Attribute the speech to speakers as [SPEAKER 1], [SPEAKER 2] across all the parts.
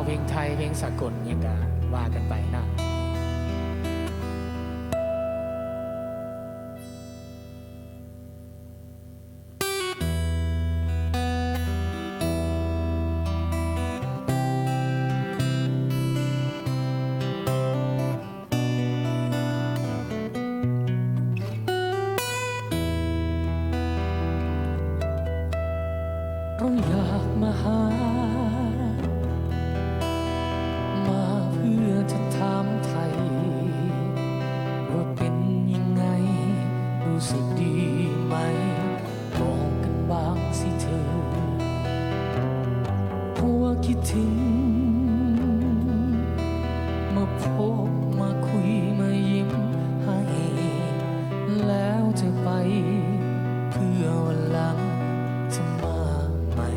[SPEAKER 1] เพลงไทยเพลงสากลยังก็ว่ากันไปนะ
[SPEAKER 2] เราอยากมาหามาเพื่อจะถามไทยว่าเป็นยังไงรู้สึกดีไหมบอกกันบ้างสิเธอเพราะว่าคิดถึงมาพบมาคุยมายิ้มให้แล้วจะไปเพื่อวันหลังจะมาใหม่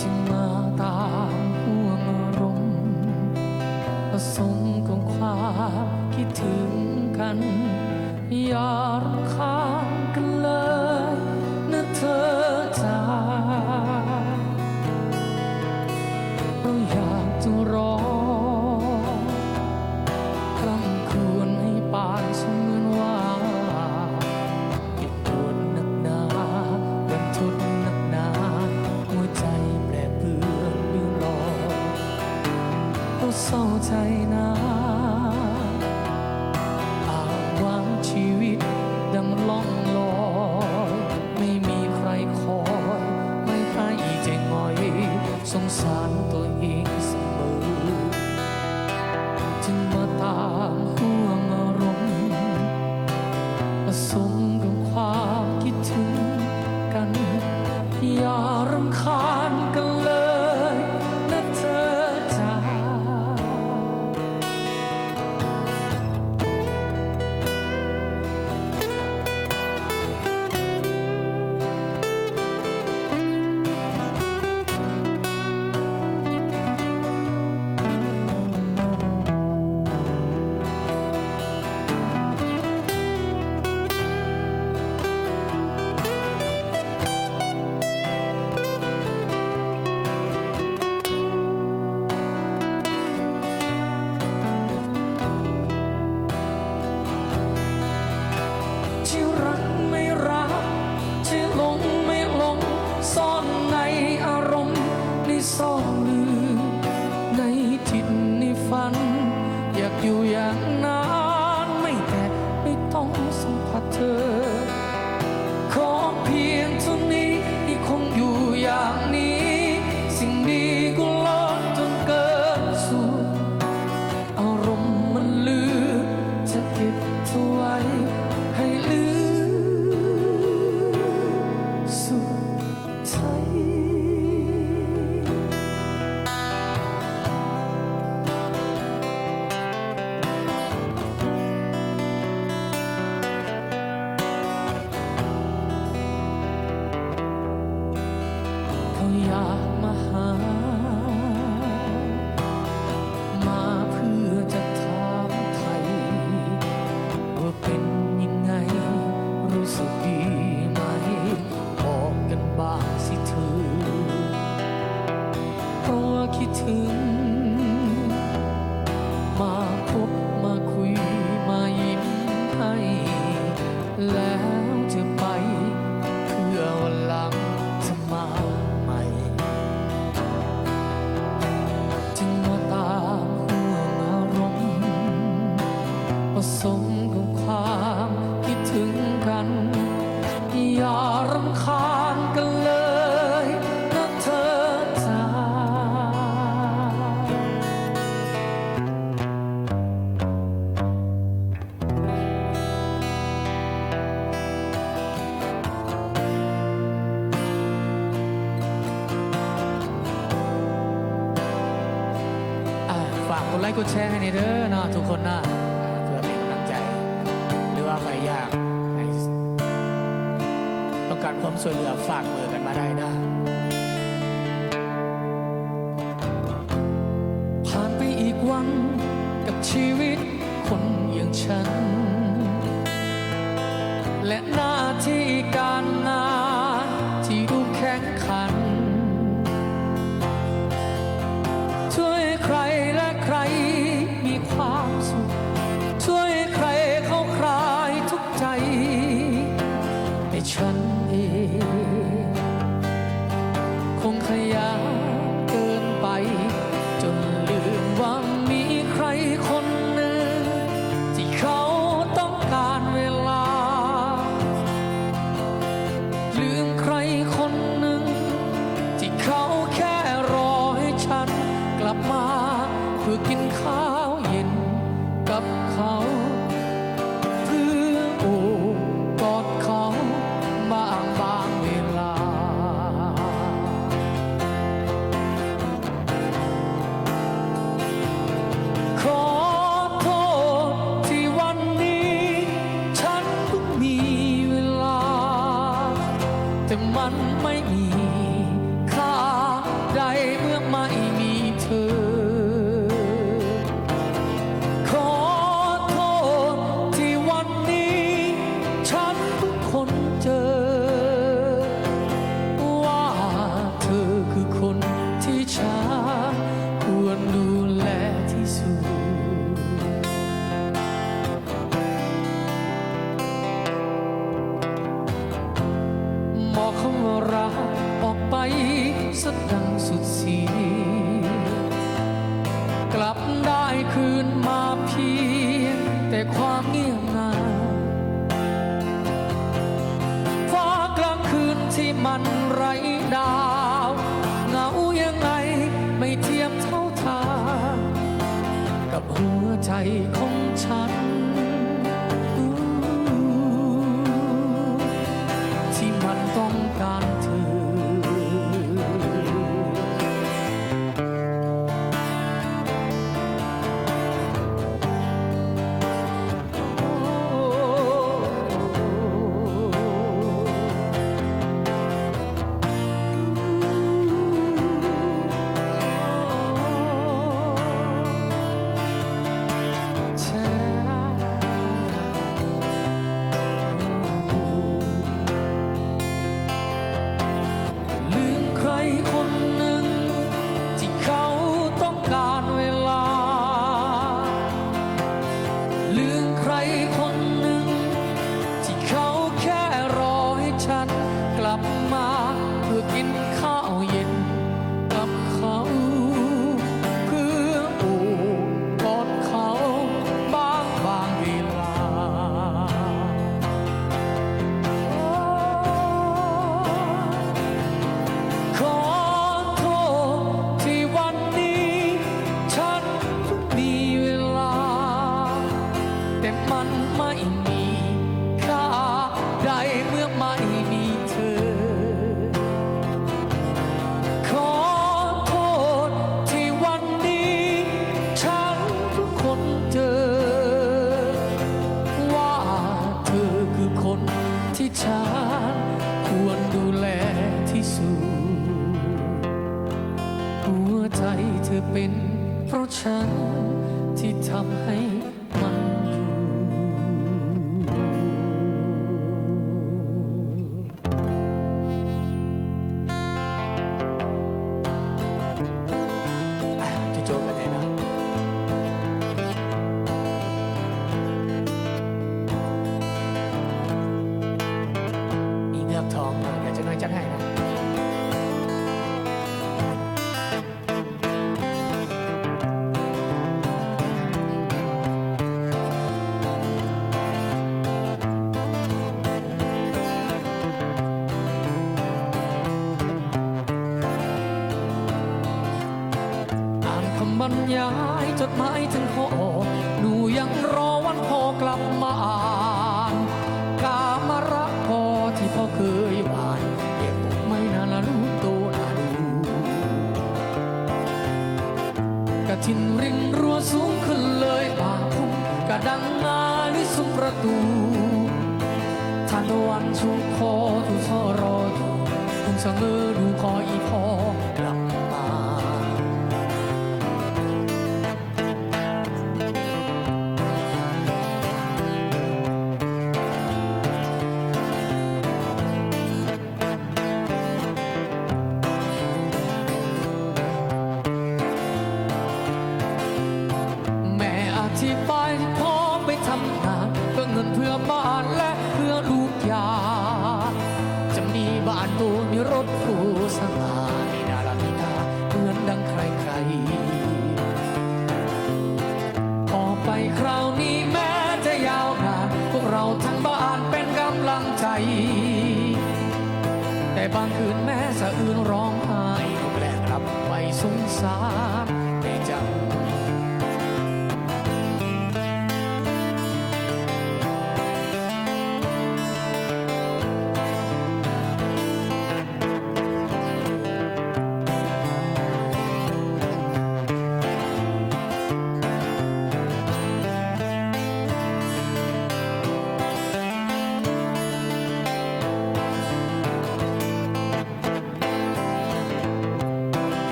[SPEAKER 2] จึงมาตามห่วงอารมณ์ผสมของความคิดถึงกันอย่ารำคาญกันเลยนะเธอจ๋าเราอยากจะรอคร่ำครวญให้ปานเสมือนว่าเศร้าใจนะอาจวางชีวิตดังล่องลอยไม่มีใครคอยไม่ให้ใจง่อยสงสารตัวเองเสมอจึงมาตามห่วงอารมณ์ผสมกับความคิดถึงกันอย่ารำคาญกันเลยนะเธอจ๋าซ่อนลืมในจิตในฝันอยากอยู่อย่างนั้นไม่แต่ไม่ต้องสัมผัสเธอขอเพียงเท่านี้ที่คงอยู่อย่างนี้สิ่งดีก็ลดจนเกินสุดอารมณ์มันลืมจะเก็บเธอไว้ให้ลืมสุดใจอยากมาหามาเพื่อจะถามไทยว่าเป็นยังไงรู้สึกดีไหมบอกกันบ้างสิเธอเพราะว่าคิดถึงมาพบมาคุยมายิ้มให้แล้วจะไปเพื่อวันหลังจะมาผสมกับความคิดถึงกันอย่ารำคาญกันเลยนะเธอจ๋า
[SPEAKER 1] ฝากกดไลค์กดแชร์ให้ในเด้อนะทุกคนนะใครอยากต้องการความช่วยเหลือฝากมือกันมาได้นะ
[SPEAKER 2] ผ่านไปอีกวันกับชีวิตคนอย่างฉันและหน้าที่การงานที่ดูแข็งขัน สดดังสุดเสียงกลับได้คืนมาเพียงแต่ความเงียบเหงาฟ้ากลางคืนที่มันไร้ดาวเหงายังไงไม่เทียมเท่าทานกับหัวใจของฉันที่มันต้องการเธอคนหนึ่งที่เขาต้องการเวลาลืมใครคนหนึ่งที่เขาแค่รอให้ฉันกลับมาเพื่อกินข้าวเย็นกับเขาเพื่อโอบกอดเขาบางเวลาขอโทษที่วันนี้ฉันเพิ่งมีเวลาแต่มันไม่มีค่าใดเมื่อไม่มีเธอขอโทษที่วันนี้ฉันเพิ่งค้นเจอว่าเธอคือคนที่ฉันควรดูแลที่สุดหัวใจเธอเป็นเพราะฉันที่ทำให้มันอยู่
[SPEAKER 1] จะจบกันเลยนะมีเงือกทองมาเดี๋ยวจะน้อยจัดให้นะอ่านคำบรรยายจดหมายถึงพ่อหนูยังรอวันพ่อกลับมาอ่านกามารักพ่อที่พ่อเคยหวานเก็บไม่นานละลูกโตนาดูกระทินรินรัวสูงขึ้นเลยป่าพุ่งกระดังงาลิสุมประตูทานตะวันชูคอถูซอรออยู่คงสะเงอดูคออีพ่อกลับมา แม่อธิบายที่พ่อไปทำงานเพื่อเงินเพื่อบ้านและเพื่อลูกยาจะมีบ้านตัวมีรถหรูสง่ามีนาลามีนาเหมือนดังใครๆพอไปคราวนี้แม้จะยาวนานพวกเราทั้งบ้านเป็นกำลังใจแต่บางคืนแม้สะอื้นร้องไห้ก็แกล้งรับไว้สงสารในใจ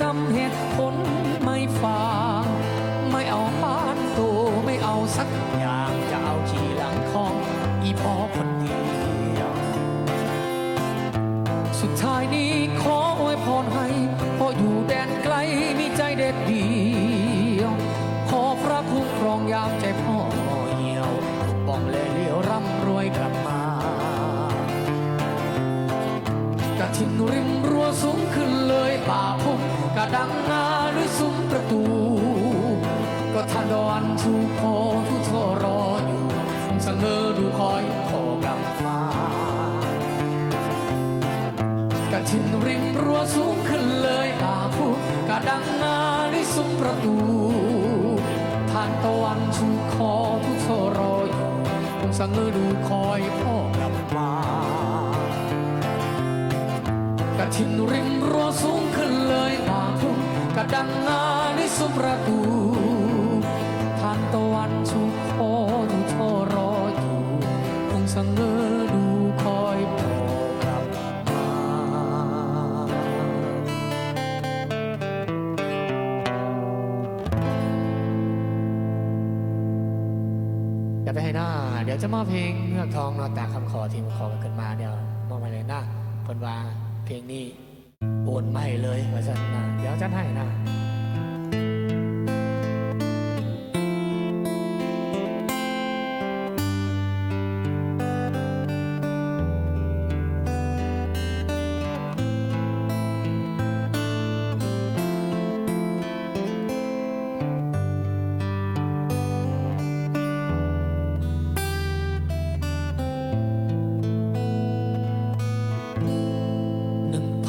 [SPEAKER 1] จำเหตุผลไม่ฟังไม่เอาบ้านโตไม่เอาสักอย่างจะเอาขี่หลังของอีพ่อคนเดียวสุดท้ายนี้ขออวยพรให้พ่ออยู่แดนไกลมีใจเด็ดเดียวขอพระคุ้มครอง องยามใจพ่อเหี่ยวบ้องเลยเลี้ยวร่ำรวยกลับมากระถินริมรั้วสูงขึ้นเลยป่าพุ่มกระดังนาด้วยซุ้มประตูก็ทันตะวันชูคอทุกทรออยู่สังเงอดูคอยพ่อกลับมากระถินริมรั้วสูงขึ้นเลยป่าพุ่มกระดังนาด้วยซุ้มประตูทานตะวันชูคอทุกทรออยู่สังเงอดูคอยพ่อกลับมากระถินริมรั้วสูงขึ้นเลยป่าพุ่มกระดังนาด้วยซุ้มประตูทานตะวันชูคอดูทอรออยู่คงสังเงอดูคอยพ่อกลับมาอย่าไปให้หน้าเดี๋ยวจะมอบเพลงเงือกทองนอนตาคำขอที่ขอกันมาเดี๋ยวมอบไปเลยนะเพิ่นว่าเพลงนี้โอนไม่เลยว่าฉันนะเดี๋ยวจะให้นะ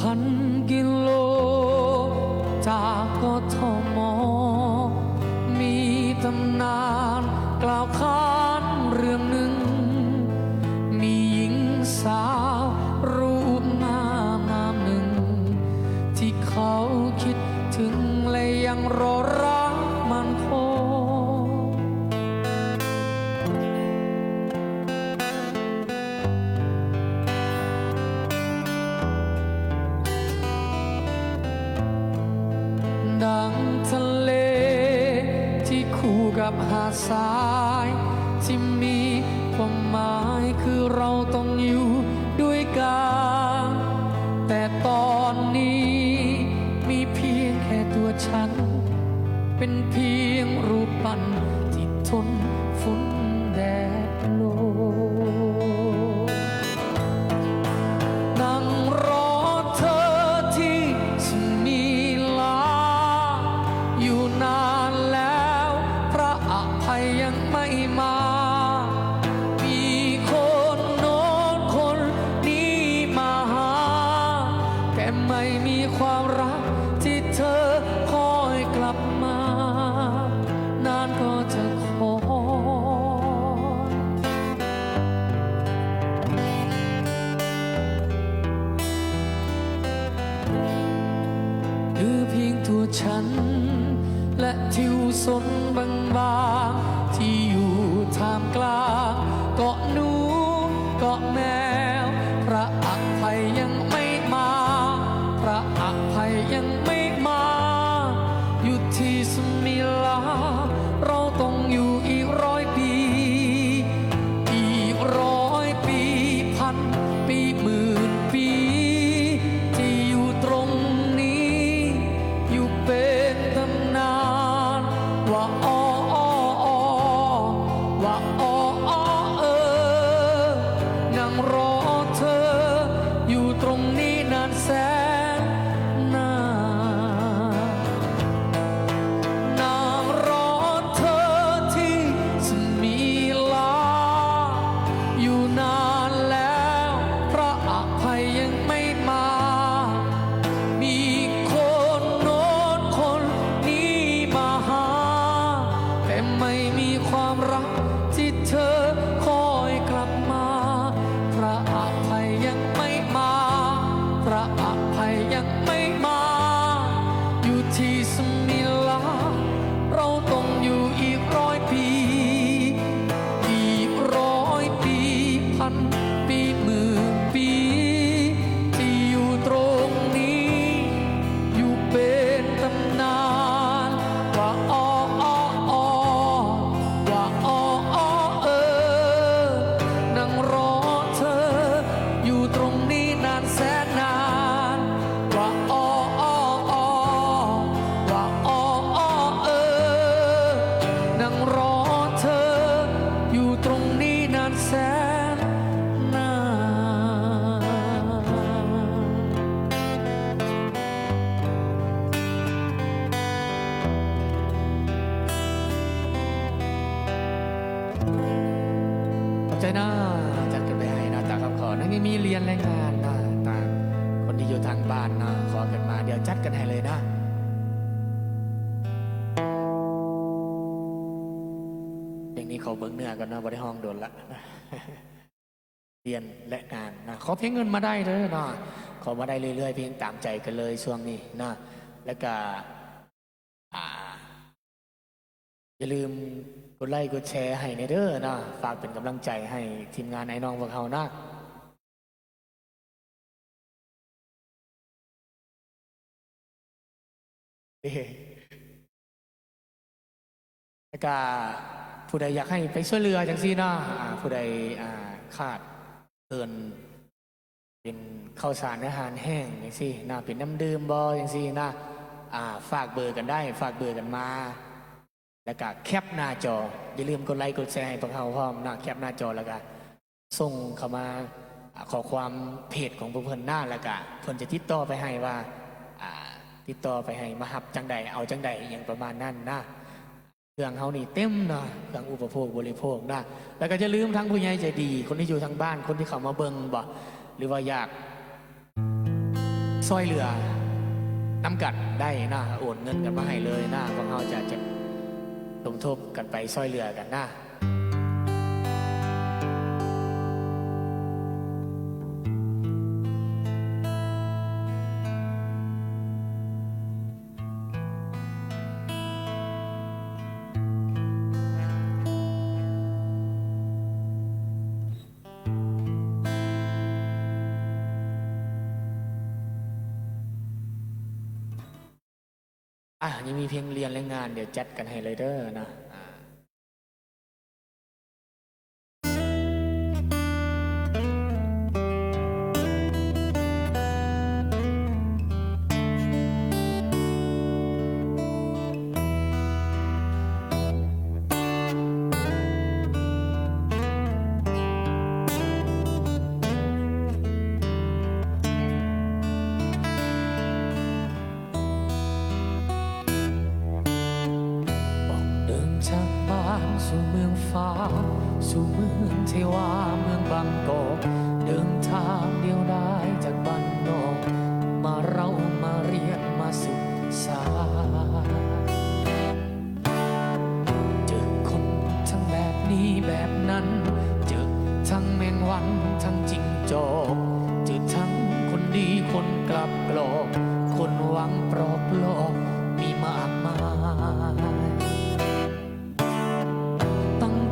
[SPEAKER 1] 1,000 กิโลจากกทมมีตำนานกล่าวขานเรื่องหนึ่งมีหญิงสาวรูปงามงามหนึ่งที่เขาคิดถึงและยังรอรักมันคงดังทะเลที่คู่กับหาดทรายที่มีความหมายคือเราต้องอยู่ด้วยกันแต่ตอนนี้มีเพียงแค่ตัวฉันเป็นเพียงรูปปั้นที่ทนฝนแดดลมนั่งรอเธอที่สมีลาอยู่นานแล้วพระอภัยยังไม่มามีคนโน้นคนนี้มาหาแต่ไม่มีความรักที่เธอคอยกลับมานานก็จะคอยหรือเพียงตัวฉันและทิวสนบางๆที่อยู่ท่ามกลางเกาะหนูเกาะแมวพระอภัยยังไม่มาพระอภัยยังไม่มาอยู่ที่สมิลาเราต้องอยู่อีก100 ปีอีก100 ปีพันปีหมื่นปีที่อยู่ตรงนี้อยู่เป็นตำนานว่าอ้อว่าอ้อนั่งรอเธออยู่ตรงนี้นานแสนนานนางรอเธอที่สมีลาอยู่นานแล้วพระอภัยยังไม่มามีคนโน้นคนนี้มาหาแต่ไม่มีความรักที่เธอคอยกลับมาพระอภัยยังไม่มาพระอภัยยังไม่มาอยู่ที่สมิลาเราต้องอยู่อีก100 ปีอีก100 ปีพันปีหมื่นปีที่อยู่ตรงนี้อยู่เป็นตำนานว่าอ้อว่าอ้อ นะจัดกันไปให้นะตาคำขอนั่นมีเรียนรายงานนะตาคนที่อยู่ทางบ้านนะขอกันมาเดี๋ยวจัดกันให้เลยนะอย่างนี้เขาเบิ้งเนื้อกันนะบริห้องโดนละเรียนและงานนะขอเพียงเงินมาได้เลยนะขอมาได้เรื่อยๆเพียงตามใจกันเลยช่วงนี้นะแล้วก็อย่าลืมกดไลค์กดแชร์ให้ในเด้อนะฝากเป็นกำลังใจให้ทีมงานไอ้น้องพวกเขานะแล้วก็ผู้ใดอยากให้ไปช่วยเรือจังซี่นะผู้ใดขาดเกินเป็นข้าวสารอาหารแห้งจังซี่นะเป็นน้ำดื่มบอจังซี่นะฝากเบอร์กันได้ฝากเบอร์กันมาแล้วก็แคปหน้าจออย่าลืมกดไลค์กดแชร์ให้พวกเขาพร้อมนะแคปหน้าจอแล้วก็ส่งเข้ามาขอความเพจของพวกเพิ่นหน้าแล้วก็เพิ่นจะติดต่อไปให้ว่าติดต่อไปให้มาหับจังใดเอาจังใดอย่างประมาณนั้นนะเครื่องเขานี่เต็มนะเครื่องอุปโภคบริโภคนะแล้วก็จะลืมทั้งผู้ใหญ่ใจดีคนที่อยู่ทางบ้านคนที่เขามาเบิ่งบ่หรือว่าอยากซอยเหลือนำกัดได้นะโอนเงินกันมาให้เลยนะพวกเขาจะสมทบกันไปซอยเหลือกันนะยังมีเพียงเรียนและงานเดี๋ยวจัดกันให้เลยเด้อนะจากบ้านสู่เมืองฟ้าสู่เมืองเทวาเมืองบางกอกเดินทางเดียวได้จากบ้านนอกมาเรามาเรียนมาศึกษาเจอคนทั้งแบบนี้แบบนั้นเจอทั้งแมงวันทั้งจิงจอกเจอทั้งคนดีคนกลับกลอกคนหวังปลอบหลอกมีมากมาย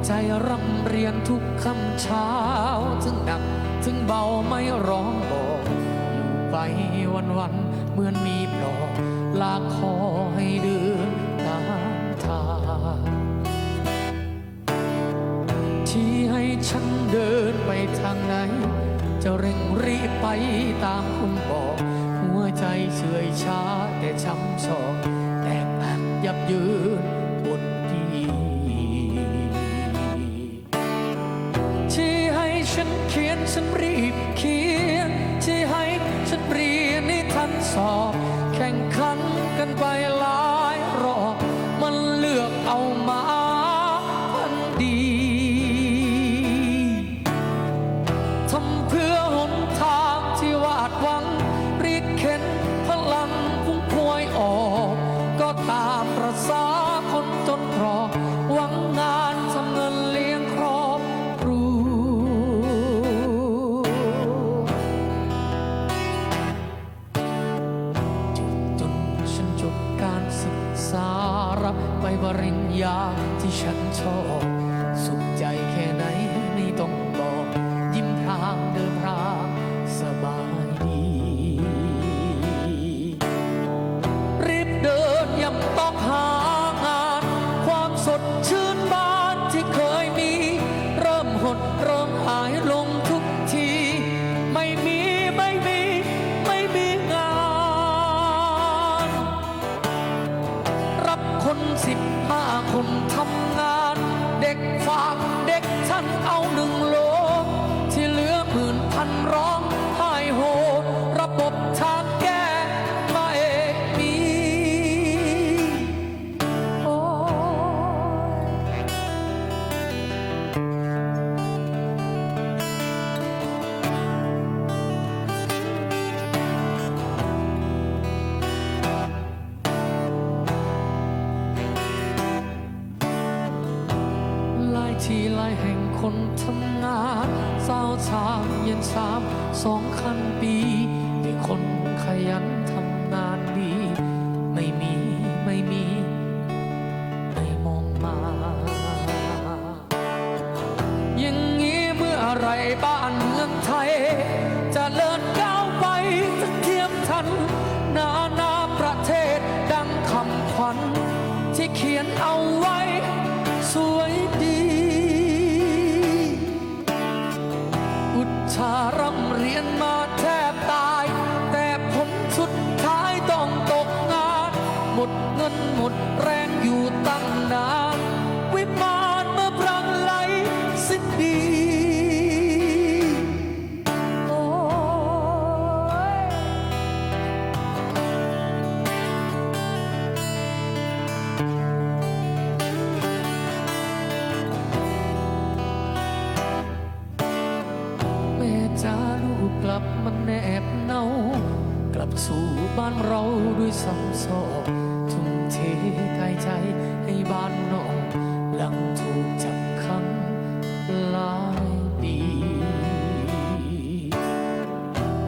[SPEAKER 1] ใจร่ำเรียนทุกคำเช้าถึงหนักถึงเบาไม่ร้องบอกอยู่ไปวันๆเหมือนมีปลอกลากคอให้เดินตามทางที่ให้ฉันเดินไปทางไหนจะเร่งรีบไปตามคุณบอกหัวใจเฉื่อยช้าแต่ช้ำชอกแตกหักยับยืนบนฉันเขียนฉันรีบเขียนที่ให้ฉันเรียนให้ทันสอบแข่งขันกันไปหลายรอบมันเลือกเอามาพันดีทำเพื่อหนทางที่วาดหวังรีดเข็นพลังพุ่งพวยออกก็ตามประสาคนจนรอหวังงานทำเงินเลี้ยงครอบครัวรับไปปริญญาที่ฉันชอบสุขใจ ที่ลายแห่งคนทำงานเศร้าชามเย็นชาม2,000 ปีมีคนขยันทำงานดี ไม่มีไม่มองมา อย่างนี้เมื่อไรบ้านเมืองไทย จะเลิศก้าวไปจะเทียมทัน นาประเทศดังคำขวัญที่เขียนเอาไว้สวยดี อุตสาหร่ำเรียนมาแทบตาย แต่ผลสุดท้ายต้องตกงาน หมดเงินหมดแรงอยู่ตั้งนาน วิมานเมื่อพลังไหลสิ้นดีโอ้ยแม่จ้าลูกกลับมาแนบเนากลับสู่บ้านเราด้วยซ้ำซ้อนทุ่มเทกายใจให้บ้านนอกหลังถูกจับขังหลายปี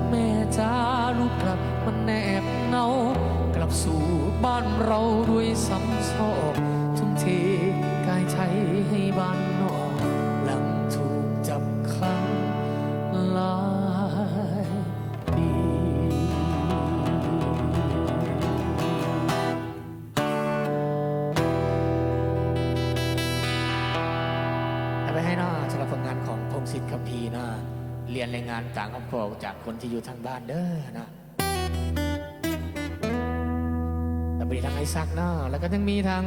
[SPEAKER 1] แม่จ้าลูกกลับมาแนบเนากลับสู่บ้านเราด้วยซ้ำซ้อนทุ่มเทกายใจให้บ้านนอกหลังถูกจับขังหลายปี ไปให้นะสำหรับผลงานของพงศิษฐ์คัมภีร์นะเรียนรายงานต่างครอบครัวจากคนที่อยู่ทางบ้านเด้อนะแต่บริทางไอซักนะแล้วก็ยังมีทาง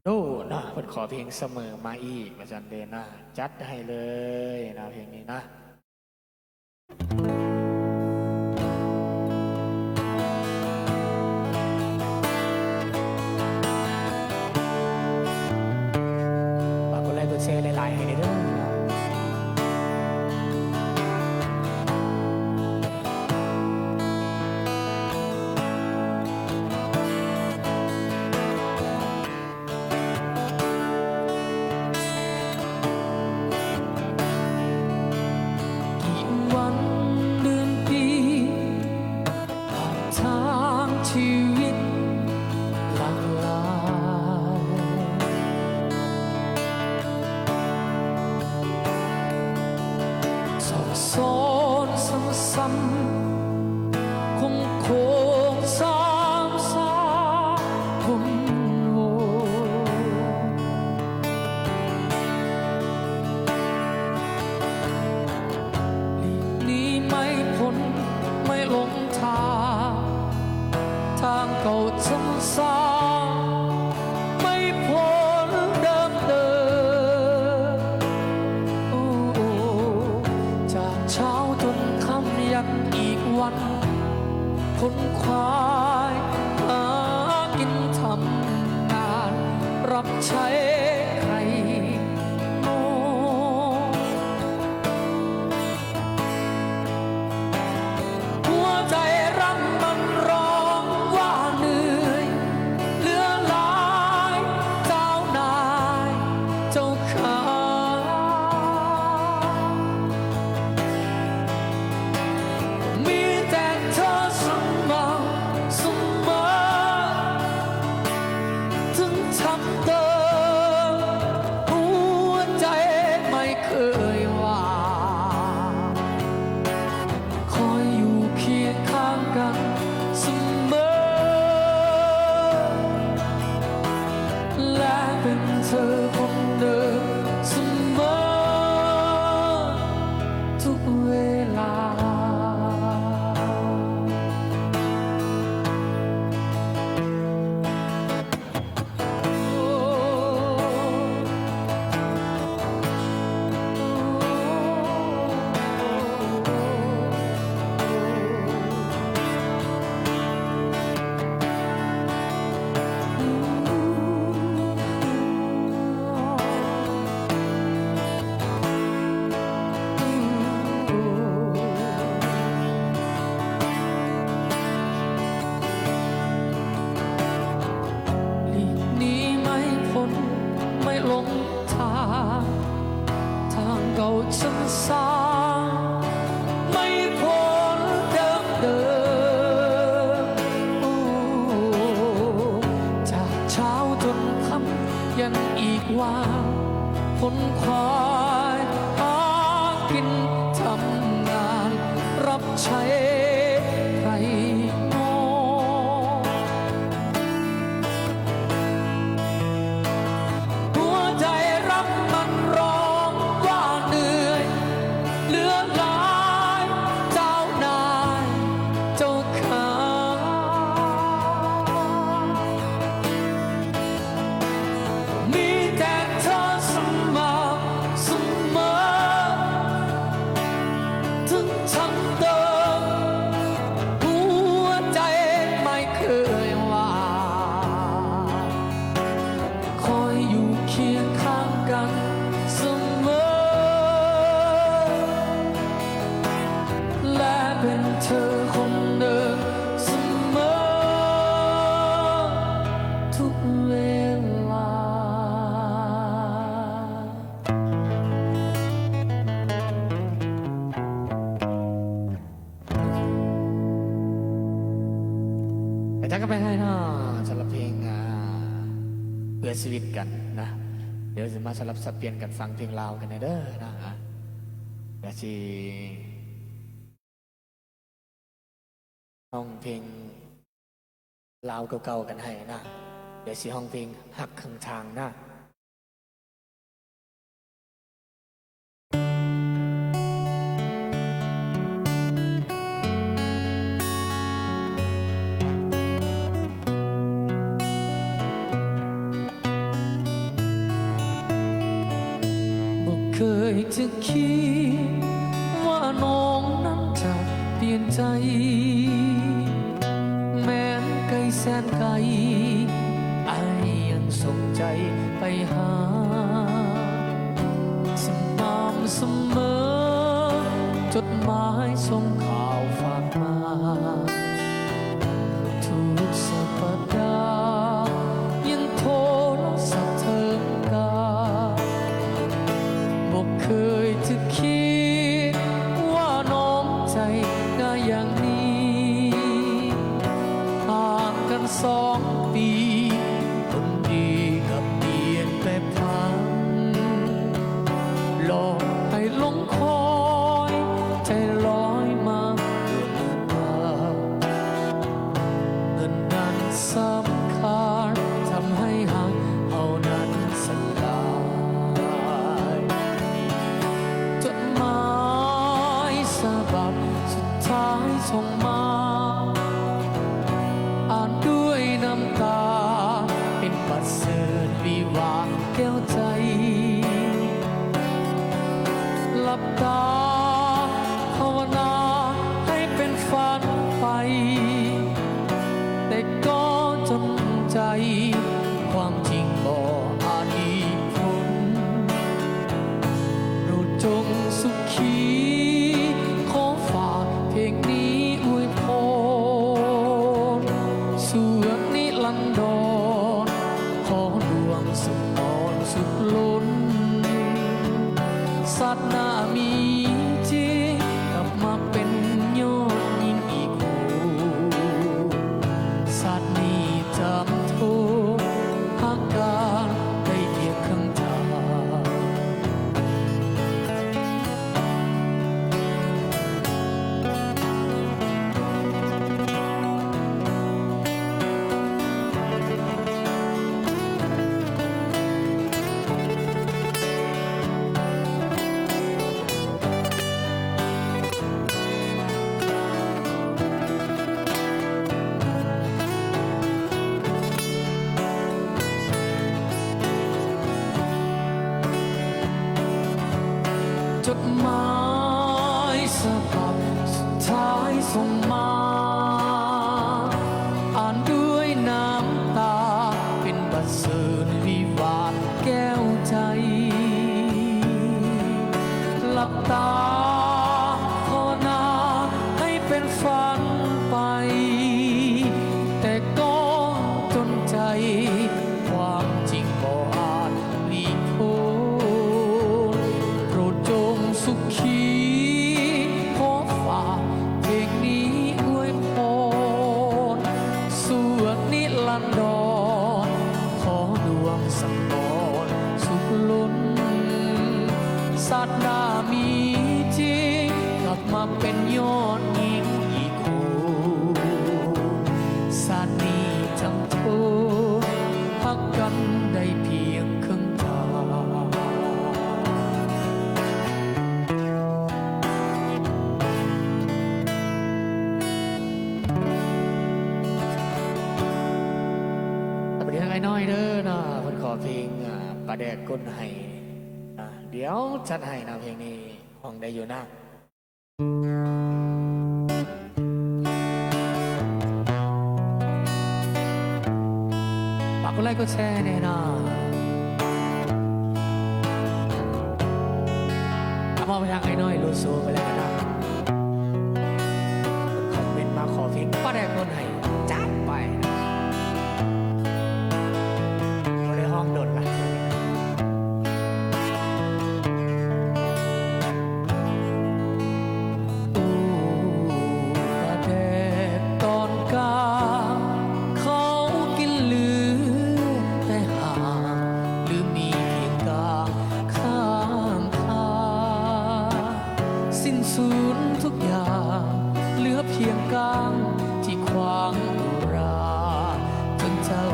[SPEAKER 1] โน่นะเพิ่นขอเพลงเสมอมาอีกมาจันเดนะจัดให้เลยนะเพลงนี้นะเชร์หลายๆให้ในเรื่องกี่วันเดือนปีผ่านทางชีวิตหลากหลายซ้อนซ้ำๆคงสามสาคนโวหลีกหนีไม่พ้นไม่หลงทางทางเก่าซ้ำๆไม่พ้นเดิมจากเช้าจนค่ำยันอีกวันคนควายหากินทำงานรับใช้ใครโน้หัวใจรักมันร้องว่าเหนื่อยเหลือหลายเจ้านายเจ้าข้ามีแต่เธอเสมอถึงทำเดิมหัวใจไม่เคยว่าคอยอยู่เคียงข้างกันเสมอและเป็นเธอคนเดิมเสมอทุกเวลา
[SPEAKER 2] หลงทางทางเก่าฉันสร้างไม่พ้นเดิมเดิมโอ้จากเช้าจนค่ำยันอีกวันคนควายหากินทำงานรับใช้ใครโง่หัวใจรักมันร้องว่าเหนื่อยเหลือหลายเจ้านายเจ้าขามีแต่เธอเสมอเสมอถึงฉันเดิมหัวใจไม่เคยว่าคอยอยู่เคียงข้างกันเสมอและเป็นเธอคนเดิมเสมอทุกเวลา แต่ถ้าก็ไปให้นะสำหรับเพลงเพื่อชีวิตกันนะ เดี๋ยวจะมาสลับสับเปลี่ยนกันฟังเพลงลาวกันนะเด้อนะเดี๋ยวสิห้องเพลงลาวเก่าๆกันให้นะ เดี๋ยวสิห้องเพลงหักข้างทางนะ บอกเคยจะคิดว่าน้องนั้นจะเปลี่ยนใจ แม้นไกลแสนไกลอายยังส่งใจไปหาสม่ำเสมอจดหมายส่งข่าวฝากมาทุกสัปดาห์ยังโทรศัพท์เธอกาบอกเคยจะคิดว่าน้องใจง่ายอย่างนี้ห่างกัน2 ปีคนดีกับเปลี่ยนแปรพันหลอกให้หลงคอยใจลอยมาเกินมาเงินนั้นสำคัญทำให้ห่างเอานั้นสลายจดหมายฉบับสุดท้ายส่งมาอ่านด้วยน้ำตาเป็นบัตรเสิร์ตวิวาห์แก้วใจหลับตาภาวนาให้เป็นฝันไป แต่ก็จนใจความจริงบ่อาจมีผลเราจงสุขีขอฝากเพลงนี้อวยพรสู่นิรันดรขอดวงสุขนอนสุขล้นสัตว์หน้ามีจริงกลับมาเป็นยอดยิ่งอีกโหสัตว์นี้จำโทษหากการได้เพียงข้างทางจดหมายฉบับสุดท้ายส่งมาอ่านด้วยน้ำตาเป็นบัตรเสิร์ตวิวาห์แก้วใจหลับตาภาวนาให้เป็นฝันไป แต่ก็จนใจความจริงบ่อาจหลีก ศาสนามีจริงกลับมาเป็นยอดหญิงอีกคนศาสตร์นี้จำโทพักกันได้เพียงครึ่งทาง สวัสดีทั้งไอ้น้อยเด้อนะเพิ่นขอเพลงปลาแดกก้นไห้เดี๋ยวจัดให้นะเพลงนี้ห้องได้อยู่นะฝากกดไลค์กดแชร์แน่นะถ้ามองไปทางไอ้น้อยรู้สูไปแล้วนะคอมเมนต์มาขอเพลงปลาแดกก้นไห้จัดไปนะห้องโดดละปลาแดกตอนกลางเขากินเหลือแต่หางหรือมีเพียงกลางข้างทางสิ้นสูญทุกอย่างเหลือเพียงกลางที่ขวางอุราจนเจ้า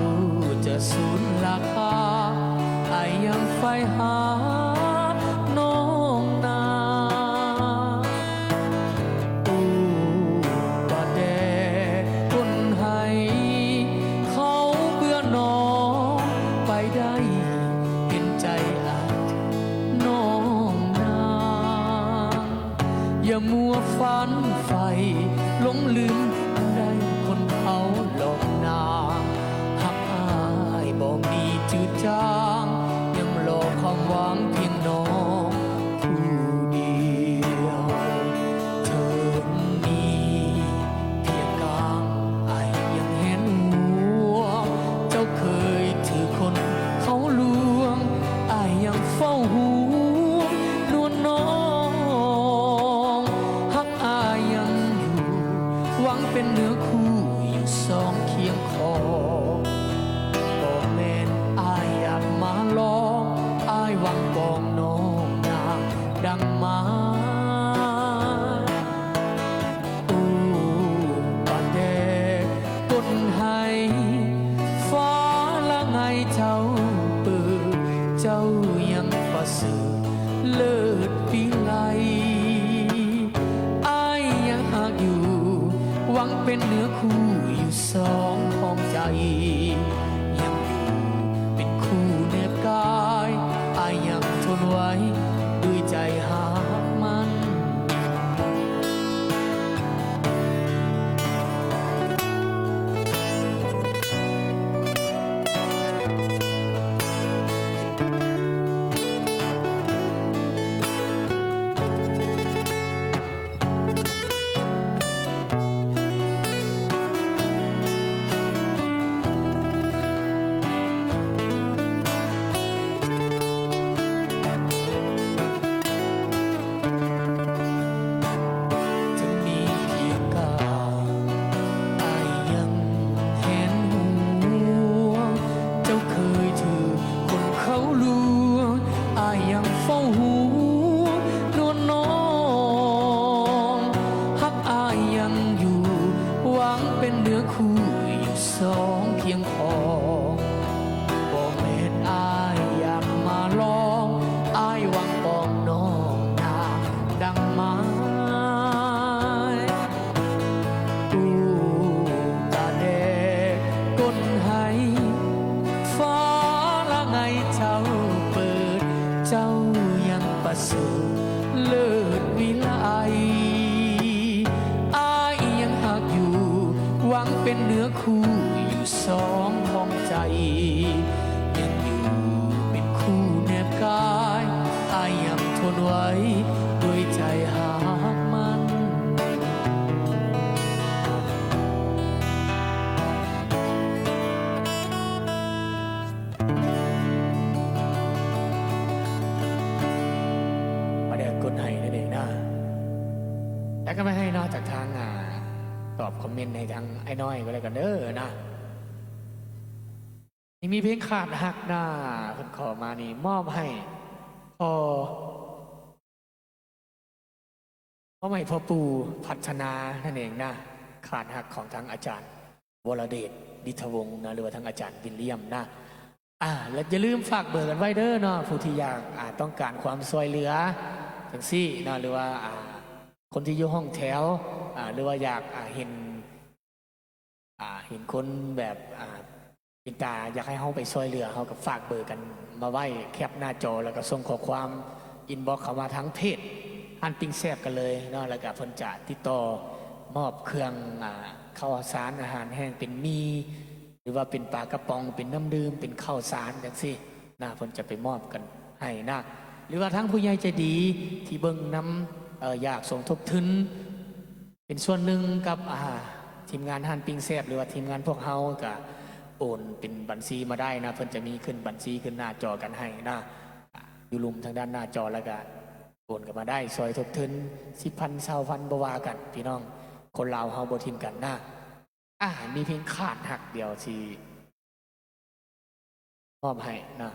[SPEAKER 2] จะสูญราคาไอ้ยังไฟหาน้องนาอูปลาแดกก้นไห้เขาเบื่อน้องไปได้เห็นใจอาจน้องนาอย่ามัวฝันไฟหลงลืมได้คนเขาหลอกนาบ่มีจืดจางยังหลอกความหวังเพียงน้องผู้เดียวเธอมีเพียงกลางไอยังเห็นหัวเจ้าเคยถือคนเขาลวงไอยังเฝ้าหูนวลน้องฮักอายยังอยู่หวังเป็นเนื้อคู่อยู่สองเคียงคอลองอายหวังปองน้องนางดังมาอูปลาแดกก้นไห้ฟ้าละไงเจ้าเปิดเจ้ายังประเสริฐเลิศปีไลอายยังหากอยู่หวังเป็นเนื้อคู่อยู่สองของใจกายอายยังทนไว้ด้วยใจหากมันเฝ้าหูนวลน้องฮักอายยังอยู่หวังเป็นเนื้อคู่อยู่สองเพียงพอบ่แม่นอายอยากมาลองอายหวังปองน้องนาดังไม้อูตาแดกก้นไห้ฟ้าละไงเจ้าเปิดเจ้ายังประเสริฐเลิศวิไลอายยังหากอยู่หวังเป็นเนื้อคู่อยู่สองห้องใจยังอยู่เป็นคู่แนบกายอายยังทนไว้ด้วยใจหากมันกดให้นั่นเองนะแต่ก็ไม่ให้นอกจากทางตอบคอมเมนต์ในทางไอ้น้อยก็เลยกันเด้อนะนี่มีเพลงขาดหักหน้าคนขอมานี่มอบให้พอ
[SPEAKER 1] ราะไม่พ่อปู่พัฒนานั่นเองนะขาดหักของทางอาจารย์วรเดชดิษฐวงศ์นะหรือว่าทางอาจารย์วิลเลียมนะและอย่าลืมฝากเบอร์กันไว้เด้อเนาะผู้ที่อยากต้องการความช่วยเหลือจังซี่เนาะหรือว่าคนที่อยู่ห้องแถวหรือว่าอยากเห็นคนแบบเป็นตาอยากให้เขาไปช่วยเหลือเขากับฝากเบอร์กันมาไว้แคปหน้าจอแล้วก็ส่งข้อความอินบ็อกซ์เข้ามาทั้งเพจอันปิ้งแซบกันเลยเนาะแล้วก็เพิ่นจะติดต่อมอบเครื่องข้าวสารอาหารแห้งเป็นมีหรือว่าเป็นปลากระป๋องเป็นน้ำดื่มเป็นข้าวสารจังซี่นะเพิ่นจะไปมอบกันให้นะหรือว่าทั้งผู้ใหญ่ใจดีที่เบิ่งนำอยากสมทบทุนเป็นส่วนหนึ่งกับทีมงานฮันปิ้งแซบหรือว่าทีมงานพวกเฮาก็โอนเป็นบัญชีมาได้นะเพิ่นจะมีขึ้นบัญชีขึ้นหน้าจอกันให้นะอยู่ลุมทางด้านหน้าจอแล้วก็โอนกันมาได้ซอยทบทุน10,000 20,000บ่ว่ากันพี่น้องคนลาวเฮาบ่ทิมกันนะมีเพียงขาดหักเดียวที่มอบให้นะ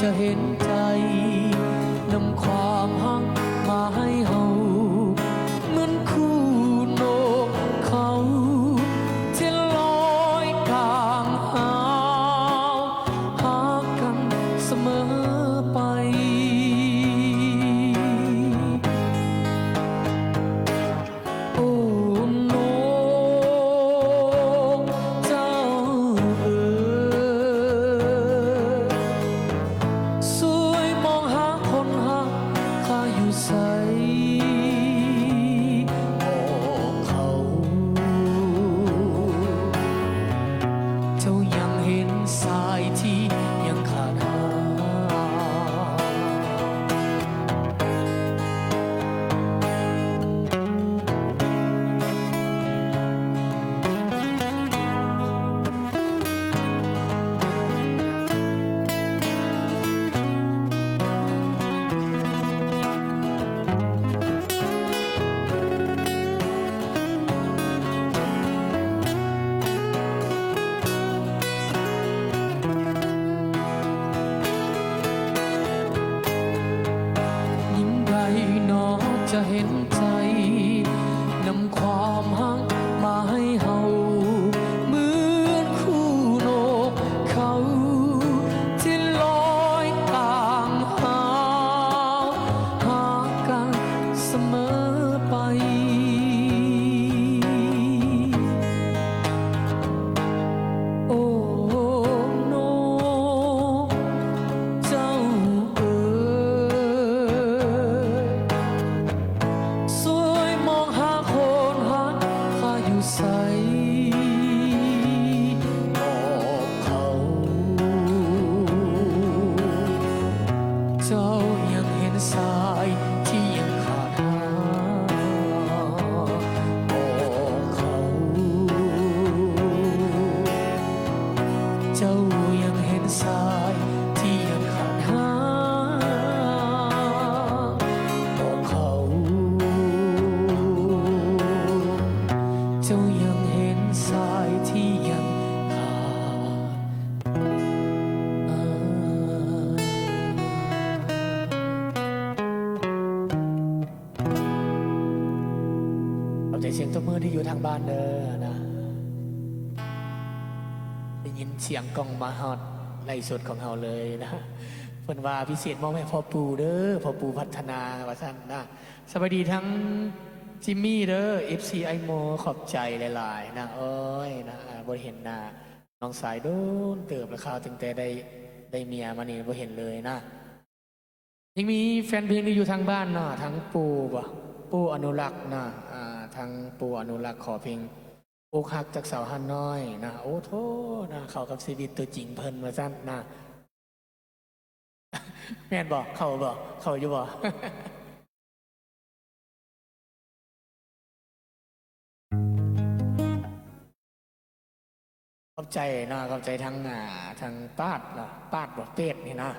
[SPEAKER 1] จะเห็นใจนำความหักมาให้เฮาเหมือนคู่นกเขาที่ลอยต่างหากันเสมอไปโอ้นกเจ้าใส่บอกเขาเจ้ายังเห็นสายที่ยังขาดหาบอกเขาเจ้ายังเห็นสายที่ยังขาดหา เสียงตบมือที่อยู่ทางบ้านเด้อนะได้ยินเสียงกล้องมาฮอดไล่สดของเราเลยนะเพิ่นว่าพิเศษมอบให้พ่อปู่เด้อพ่อปู่พัฒนาว่าซั่นนะสวัสดีทั้งจิมมี่เด้อ FC ไอโมขอบใจหลายๆนะเอ้ยนะบ่เห็นหน้าน้องสายโดนเติบแล้วข่าวตั้งแต่ได้เมียมานี่บ่เห็นเลยนะยังมีแฟนเพลงที่อยู่ทางบ้านเนาะทั้งปู่อนุรักษ์นะทางปู่อนุรักษ์ขอเพลงอกหักจากสาวฮันน้อยนะโอ้โทนะเข้ากับชีวิตตัวจริงเพิ่นมาซั่นนะ แม่นบอกเข้าอยู่บ่ ขอบใจนะขอบใจทางป้าดนะป้าดบอกเป็ดนี่นะ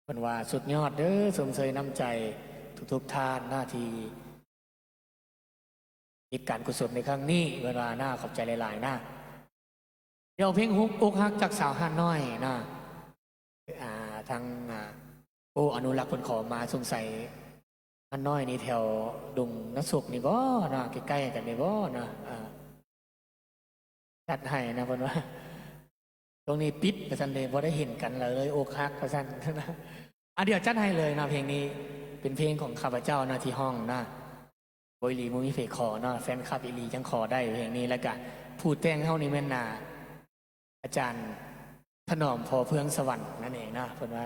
[SPEAKER 1] เป็นว่าสุดยอดเด้อสมเสยน้ำใจทุกท่านหน้าที่กิจการกุศลในครั้งนี้เวลาหน้าขอบใจหลายๆนะเดี๋ยวเพลงฮุกอกฮักจากสาวฮันน้อยนะทางปู่อนุรักษ์คนขอมาสงสัยฮันน้อยนี่แถวดุงนัสุกนี่บ่นะใกล้ๆกันนี่บ่นะจัดให้นะเพิ่นว่าตรงนี้ปิดประชันเลยพอได้เห็นกันเลยอกฮักประชันนะเดี๋ยวจัดให้เลยนะเพลงนี้เป็นเพลงของข้าพเจ้านะที่ห้องนะโบยลีมูมิเฟคขอนะแฟนคลับอีลีจังขอได้เพลงนี้แล้วก็ผู้แต่งเฮานี่แม่นนาอาจารย์ถนอมพอเพื่องสวรรค์นั่นเองนะเพิ่นว่า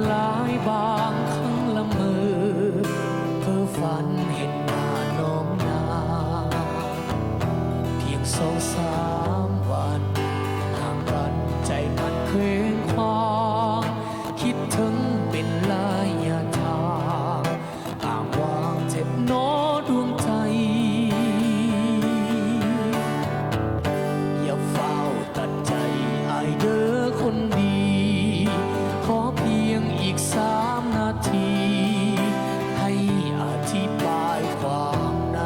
[SPEAKER 1] หลายบางครั้งละเมอเพ้อฝันเห็นหน้าน้องนาเพียง2-3 วันห่างกันใจมันเคว้งคว้างคิดถึงเป็นระยะทางอ้างว้างเจ็บหนอดวงใจอย่าเฝ้าตัดใจอายเด้อคนดีขอเพียงอีก3 นาทีให้อธิบายความใน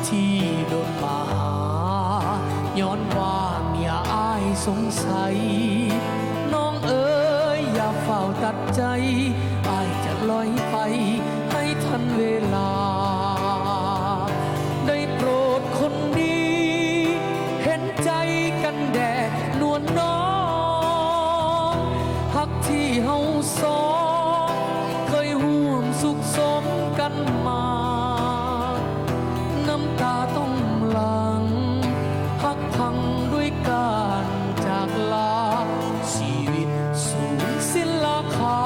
[SPEAKER 1] ที่โดนมาหาย้อนว่างอย่าอายสงสัยน้องเอ๋ยอย่าเฝ้าตัดใจอายจะลอยไปให้ทันเวลาได้โปรดคนดีเห็นใจกันแด่นวลน้องฮักที่เฮาสองเคยห่วมสุขสมกันมาน้ำตาต้องหลังฮักพังด้วยการจากลาชีวิตสูญสิ้นราคา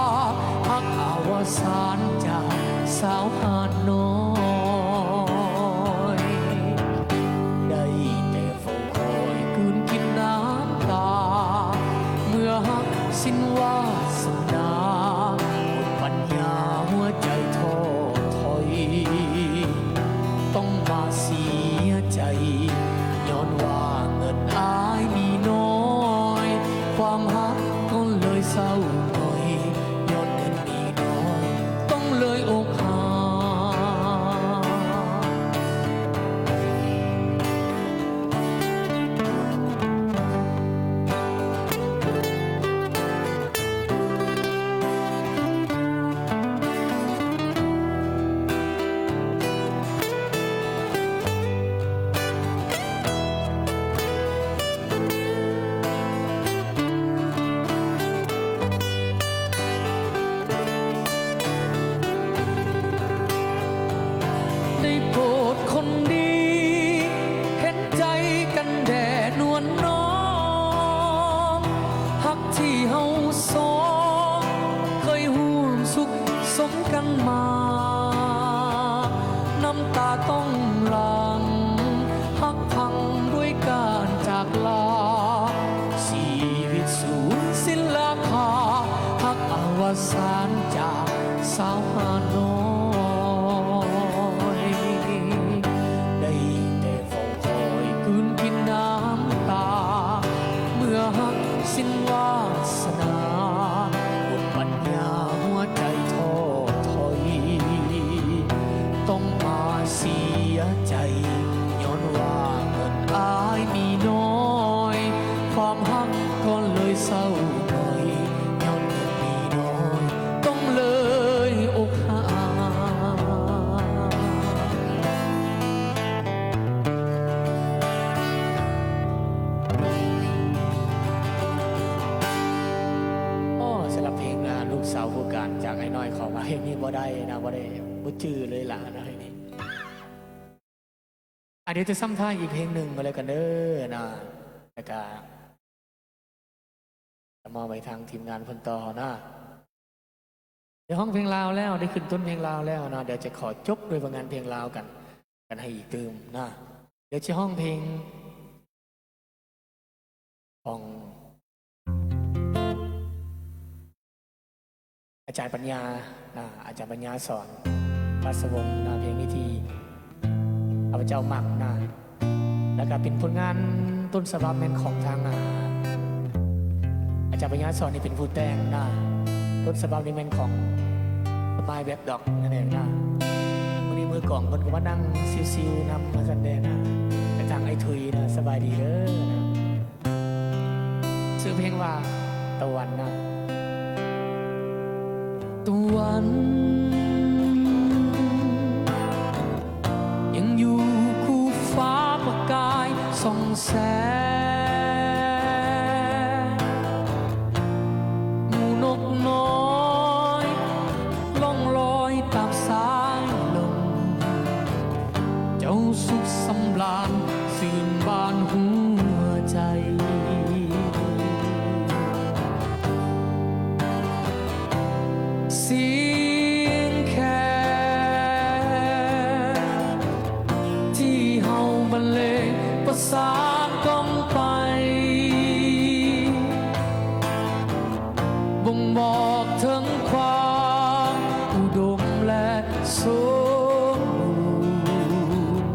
[SPEAKER 1] ฮักอวสานจากสาวหาดน้อยได้แต่เฝ้าคอยคืนกินน้ำตาเมื่อฮักสิ้นวาสนาหมดปัญญาหัวใจท้อถอยต้องมาเสียใจย้อนว่าเงินอายมีน้อยความฮักก็เลยเศร้าหน่อยย้อนเงินมีน้อยต้องเลยอกหัก ชีวิตสู่
[SPEAKER 2] สาวหาน้อยได้แต่เฝ้าคอยคืนกินน้ำตา เมื่อหักสิ้นวาสนาหมดปัญญาหัวใจท้อถอย ต้องมาเสียใจย้อนว่าเงินอายมีน้อย ความหักก็เลยเศร้าหน่อยย้อนเงินมีน้อย ต้องเลยอกหัก อ้อสำหรับเพลงลูกสาวผู้การจากไอ้น้อยเขามาเพลงนี้บ่ได้นะบ่ได้บ่จื้อเลยล่ะนะเพลงนี้เดี๋ยวจะซ้ำท่าอีกเพลงหนึ่งมาเลยกันเด้อนะแล้วก็จะมองไปทางทีมงานคนต่อนะเดี๋ยวห้องเพลงลาวแล้วได้ขึ้นต้นเพลงลาวแล้วนะเดี๋ยวจะขอจบด้วยผลงานเพลงลาวกันให้อีกเติมนะเดี๋ยวจะห้องเพลงของอาจารย์ปัญญาอาจารย์ปัญญาสอนราชวงศ์เพลงนี้ที่ข้าพเจ้ามักแล้วก็เป็นผลงานต้นฉบับแม่นของทางอาจารย์ปัญญาสอนนี่เป็นผู้แต่งต้นฉบับนี่แม่นของสบายแบบดอกนั่นเองวันนี้มือกล่องคนก็มานั่งซิวๆนำมาแสดงแต่ทางไอ้ทุยสบายดีเด้อชื่อเพลงว่าตะวันตะวันยังอยู่คู่ฟ้าประกายส่องแสงหมู่นกน้อยล่องลอยตามสายลมเจ้าสุขสำราญสื่นบานหัวใจเสียงแค่ที่เฮาบรรเลงประสานกล้องไปบ่งบอกถึงความอุดมและสมบูรณ์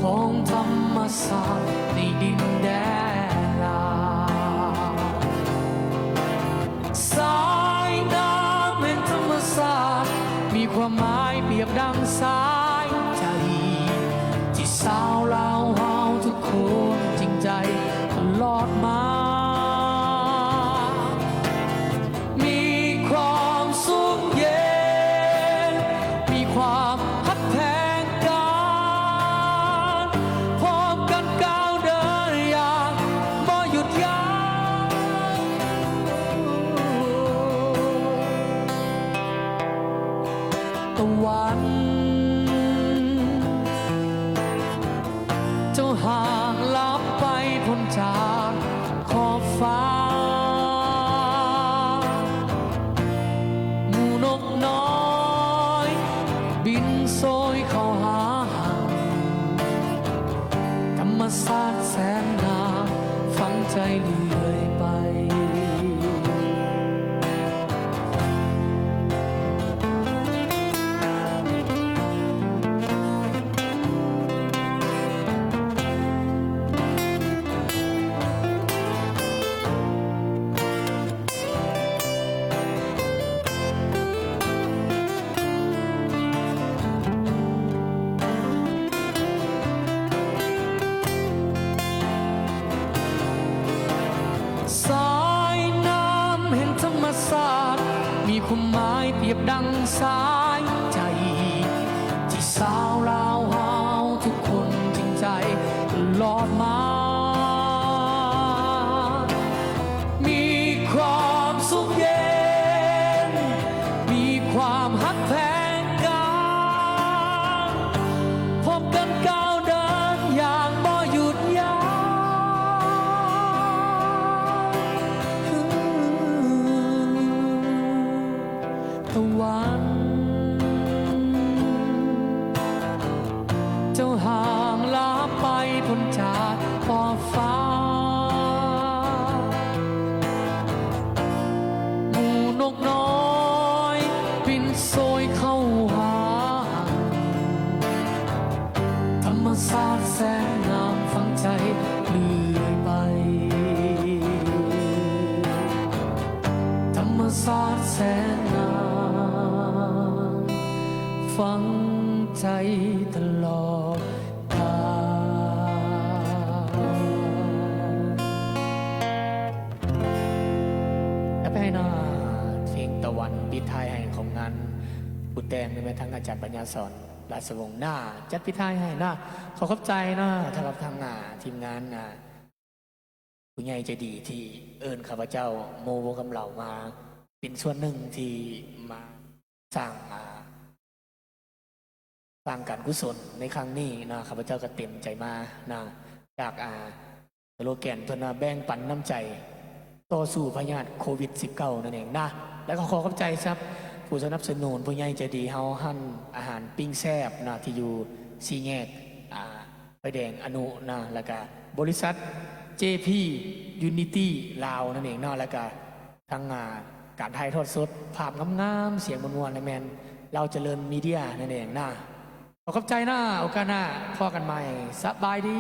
[SPEAKER 2] ของธรรมศาสตร์ในดินแดนลาวสายน้ำแห่งธรรมศาสตร์มีความหมายเปรียบดังสายใจที่สาวลาวเฮาทุกคนจริงใจตลอดมา มีความสุขเย็นมีความฮักแพงกันพร้อมกันก้าวเดินอย่างบ่หยุดยั้งตะวันเจ้าห่างลับไปพ้นจากขอบฟ้าหมู่นกน้อยบินโซยเข้าหาธรรมศาสตร์แสนงามฝังใจเรื่อยไป สายน้ำแห่งธรรมศาสตร์มีความหมายเปรียบดังสายใจที่สาวลาวเฮาทุกคนจริงใจตลอดมา มีความสุขเย็นมีความฮักแพงกันพบกันก้าวเดินอย่างบ่หยุดยั้ง ตะวันเจ้าห่างลาไปพ้นจากขอบฟ้าหมู่นกน้อยบินโซย
[SPEAKER 1] เข้าหา ธรรมศาสตร์แสนงามฝังใจเลื่อยไป ธรรมศาสตร์แสนงามฝังใจตลอดกาลและไปให้หน้าเพลงตะวันปิดท้ายแห่งของงานบุตรแดงในแม่ทั้งอาจารย์ปัญญาสอนราชวงศ์หน้าจัดพิธีให้นะขอขอบใจนะสำหรับทางทีมงานผู้ใหญ่ใจดีที่เอิญข้าพเจ้าโมวงกำเหล่ามาเป็นส่วนหนึ่งที่มาสร้างการกุศลในครั้งนี้นะข้าพเจ้าก็เต็มใจมานะจากสโลแกนตัวนะแบ่งปันน้ำใจต่อสู้พยาธิโควิด -19 นั่นเองนะแล้วก็ขอขอบใจครับผู้สนับสนุนผู้ใหญ่ใจดีเฮาหั่นอาหารปิ้งแซบนะที่อยู่ซีแยกไฟแดงอนุนะแล้วก็บริษัท JP Unity ลาวนั่นเองนะแล้วก็ทั้งการถ่ายทอดสดภาพงามๆเสียงมวลๆและแมนเราเจริญมีเดียนั่นเองนะขอขอบใจนะโอกาสหน้าพอกันใหม่สบายดี